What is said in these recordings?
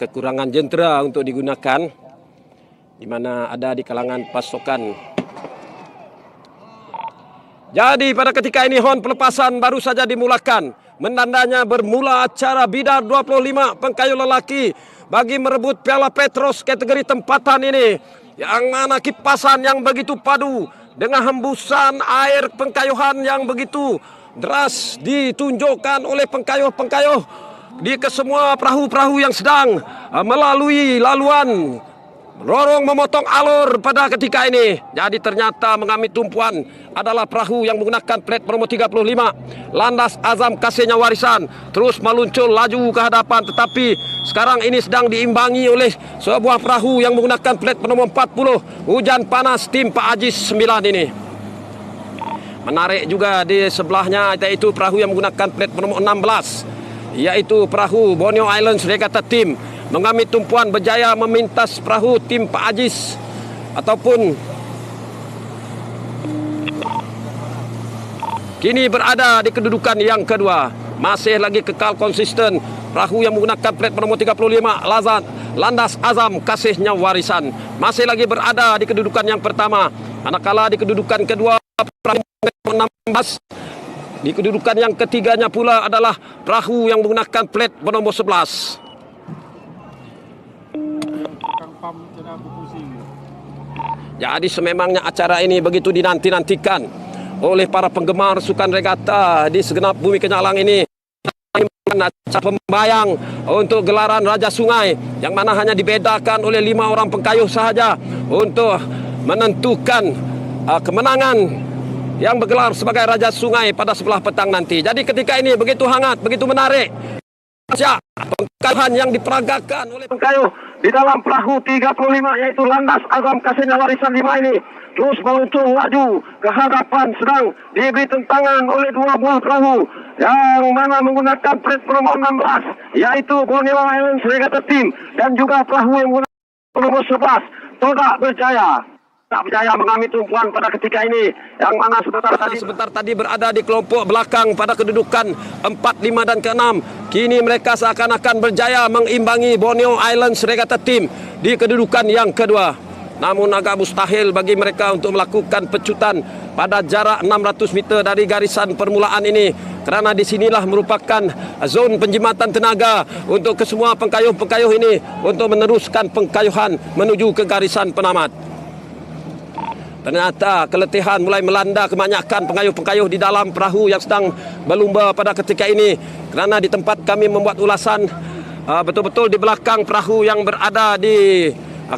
kekurangan jentera untuk digunakan, di mana ada di kalangan pasukan. Jadi pada ketika ini hon pelepasan baru saja dimulakan. Menandanya bermula acara bidar 25 pengkayuh lelaki bagi merebut Piala Petros kategori tempatan ini. Yang mana kipasan yang begitu padu dengan hembusan air pengkayuhan yang begitu deras ditunjukkan oleh pengkayuh-pengkayuh di kesemua perahu-perahu yang sedang melalui laluan lorong memotong alur pada ketika ini. Jadi ternyata mengambil tumpuan adalah perahu yang menggunakan plat nomor 35 Landas Azam Kasihnya Warisan, terus meluncur laju ke hadapan, tetapi sekarang ini sedang diimbangi oleh sebuah perahu yang menggunakan plat nomor 40 Hujan Panas tim Pak Ajis 9 ini. Menarik juga di sebelahnya yaitu perahu yang menggunakan plat nomor 16, yaitu perahu Borneo Islands Regatta Team mengambil tumpuan berjaya memintas perahu tim Pak Ajis ataupun kini berada di kedudukan yang kedua. Masih lagi kekal konsisten perahu yang menggunakan plat nomor 35 Landas Azam Kasihnya Warisan masih lagi berada di kedudukan yang pertama, manakala di kedudukan kedua perahu 16. Di kedudukan yang ketiganya pula adalah perahu yang menggunakan plat nomor 11. Jadi sememangnya acara ini begitu dinanti-nantikan oleh para penggemar sukan regata di segenap bumi Kenyalang ini. Acara pembayang untuk gelaran Raja Sungai yang mana hanya dibedakan oleh 5 orang pengkayuh sahaja untuk menentukan kemenangan yang bergelar sebagai Raja Sungai pada sebelah petang nanti. Jadi ketika ini begitu hangat, begitu menarik. Pengkayuhan yang diperagakan oleh pengkayuh di dalam perahu 35 yaitu Landas Azam Kasihnya Warisan 5 ini terus meluncur laju ke hadapan, sedang diberi tentangan oleh 2 buah perahu yang mana menggunakan plat nomor 16 yaitu Borneo Islands Regatta Team dan juga perahu yang menggunakan nomor 11 Todak Berjaya. Tak berjaya mengambil tumpuan pada ketika ini, yang mana sebentar tadi berada di kelompok belakang pada kedudukan 4, 5 dan ke-6. Kini mereka seakan-akan berjaya mengimbangi Borneo Islands Regatta Team di kedudukan yang kedua. Namun agak mustahil bagi mereka untuk melakukan pecutan pada jarak 600 meter dari garisan permulaan ini, kerana disinilah merupakan zon penjimatan tenaga untuk kesemua pengkayuh-pengkayuh ini untuk meneruskan pengkayuhan menuju ke garisan penamat. Ternyata keletihan mulai melanda kebanyakan pengayuh-pengayuh di dalam perahu yang sedang berlumba pada ketika ini, kerana di tempat kami membuat ulasan betul-betul di belakang perahu yang berada di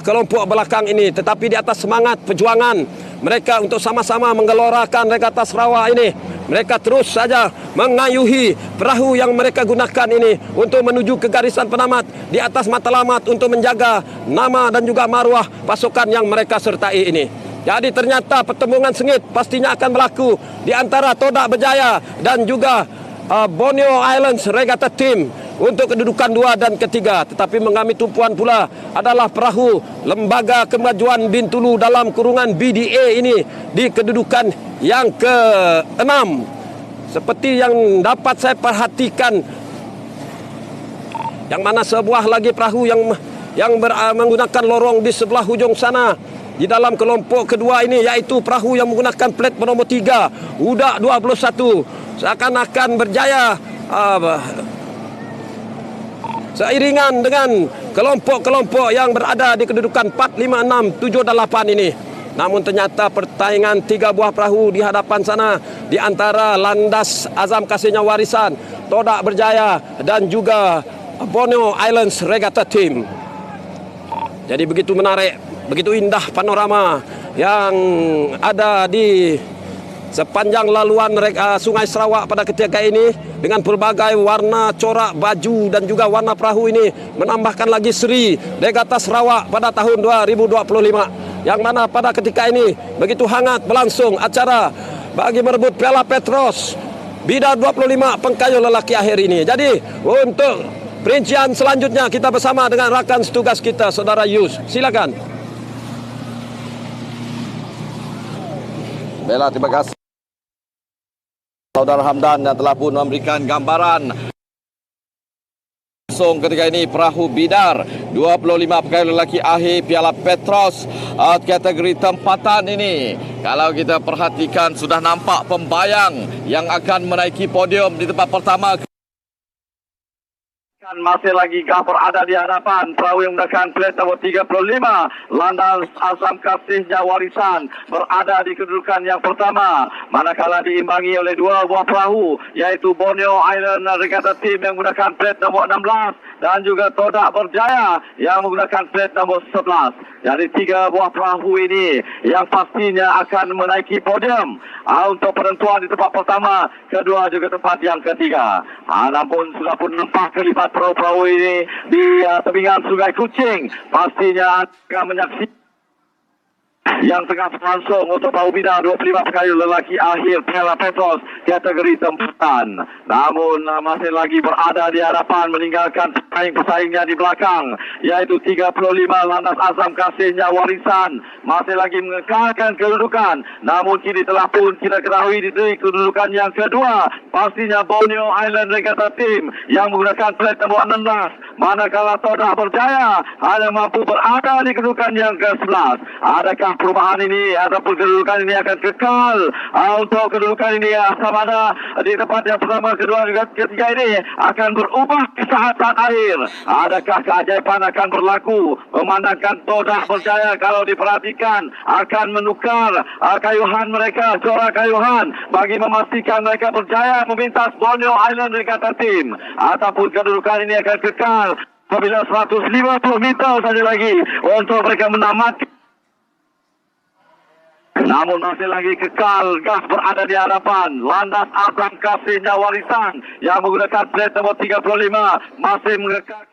kelompok belakang ini, tetapi di atas semangat perjuangan mereka untuk sama-sama menggelorakan regata Sarawak ini, mereka terus saja mengayuhi perahu yang mereka gunakan ini untuk menuju ke garisan penamat di atas matlamat untuk menjaga nama dan juga maruah pasukan yang mereka sertai ini. Jadi ternyata pertembungan sengit pastinya akan berlaku di antara Todak Berjaya dan juga Borneo Islands Regatta Team untuk kedudukan 2 dan ketiga. Tetapi mengambil tumpuan pula adalah perahu Lembaga Kemajuan Bintulu dalam kurungan BDA ini di kedudukan yang ke-6. Seperti yang dapat saya perhatikan, yang mana sebuah lagi perahu yang menggunakan lorong di sebelah hujung sana di dalam kelompok kedua ini, yaitu perahu yang menggunakan plat nomor 3 Udak 21 seakan-akan berjaya seiringan dengan kelompok-kelompok yang berada di kedudukan 4, 5, 6, 7 dan 8 ini. Namun ternyata pertandingan 3 buah perahu di hadapan sana di antara Landas Azam Kasihnya Warisan, Todak Berjaya dan juga Borneo Islands Regatta Team. Jadi begitu menarik, begitu indah panorama yang ada di sepanjang laluan Sungai Sarawak pada ketika ini, dengan pelbagai warna corak baju dan juga warna perahu ini menambahkan lagi seri Regata Sarawak pada tahun 2025, yang mana pada ketika ini begitu hangat berlangsung acara bagi merebut Piala Petros bidar 25 pengkayuh lelaki akhir ini. Jadi untuk perincian selanjutnya kita bersama dengan rakan setugas kita, Saudara Yus. Silakan. Baiklah, terima kasih Saudara Hamdan yang telah pun memberikan gambaran Ketika ini perahu bidar 25 pegawai lelaki akhir Piala Petros kategori tempatan ini. Kalau kita perhatikan sudah nampak pembayang yang akan menaiki podium di tempat pertama. Masih lagi Gah berada di hadapan perahu yang menggunakan plat nombor 35 Landas Azam Kasihnya Warisan berada di kedudukan yang pertama, manakala diimbangi oleh dua buah perahu yaitu Borneo Island Regatta Team yang menggunakan plat nombor 16 dan juga Todak Berjaya yang menggunakan plat nombor 11. Dari tiga buah perahu ini yang pastinya akan menaiki podium untuk penentuan di tempat pertama, kedua juga tempat yang ketiga. Namun sudah pun nampak kelipat perahu-perahu ini di tebingan Sungai Kuching, pastinya akan menyaksikan yang tengah berlangsung untuk perahu bidar 25 pegawai lelaki akhir Piala Petros kategori tempatan. Namun masih lagi berada di hadapan meninggalkan pesaing-pesaingnya di belakang yaitu 35 Landas Azam Kasihnya Warisan masih lagi mengekalkan kedudukan, namun kini telah pun kita ketahui di kedudukan yang kedua pastinya Borneo Island Regatta Team yang menggunakan plat nombor 16, manakala Todak Berjaya hanya mampu berada di kedudukan yang ke-11. Adakah perubahan ini ataupun kedudukan ini akan kekal untuk kedudukan ini sama ada di tempat yang pertama, kedua dan ketiga ini akan berubah di saat-saat akhir? Adakah keajaiban akan berlaku memandangkan Todak Berjaya kalau diperhatikan akan menukar kayuhan mereka, corak kayuhan bagi memastikan mereka berjaya memintas Borneo Island Regatta Team, ataupun kedudukan ini akan kekal apabila 150 meter saja lagi untuk mereka menamatkan. Namun masih lagi kekal Gah berada di hadapan Landas Azam Kasihnya Warisan yang menggunakan plat nombor 35 masih mengekalkan.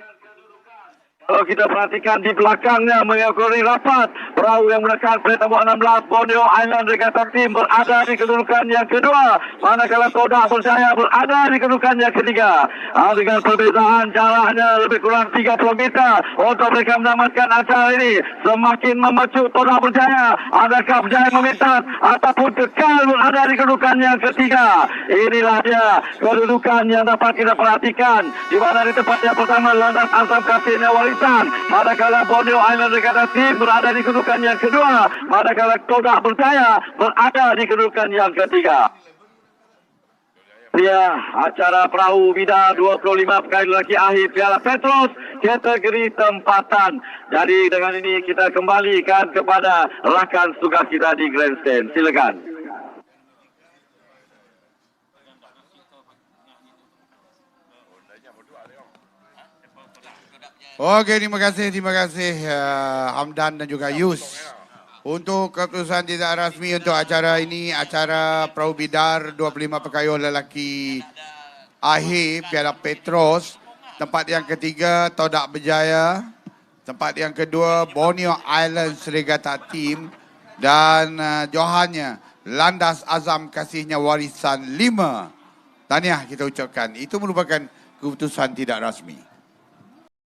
Kalau kita perhatikan di belakangnya mengikuti rapat perahu yang menggunakan plat nombor 16 Borneo Island Regatta Team berada di kedudukan yang kedua, manakala Todak Berjaya berada di kedudukan yang ketiga. Dengan perbezaan jaraknya lebih kurang 30 meter untuk mereka menamatkan acara ini, semakin memacu Todak Berjaya. Adakah Berjaya memintas ataupun kekal berada di kedudukan yang ketiga? Inilah dia kedudukan yang dapat kita perhatikan, di mana di tempat yang pertama Landas Azam Kasihnya Warisan, manakala Borneo Island Regatta Team berada di kedudukan yang kedua, manakala Todak Berjaya berada di kedudukan yang ketiga. Ya, acara perahu bidar 25 pegawai lelaki akhir Piala Petros kategori tempatan. Jadi dengan ini kita kembalikan kepada rakan tugas kita di grandstand. Silakan. Okey, terima kasih Hamdan dan juga Yus. Untuk keputusan tidak rasmi untuk acara ini, acara perahu bidar 25 pegawai lelaki akhir Piala Petros. Tempat yang ketiga Todak Berjaya, tempat yang kedua Borneo Island Regatta Team dan johannya Landas Azam Kasihnya Warisan 5. Tahniah kita ucapkan. Itu merupakan keputusan tidak rasmi.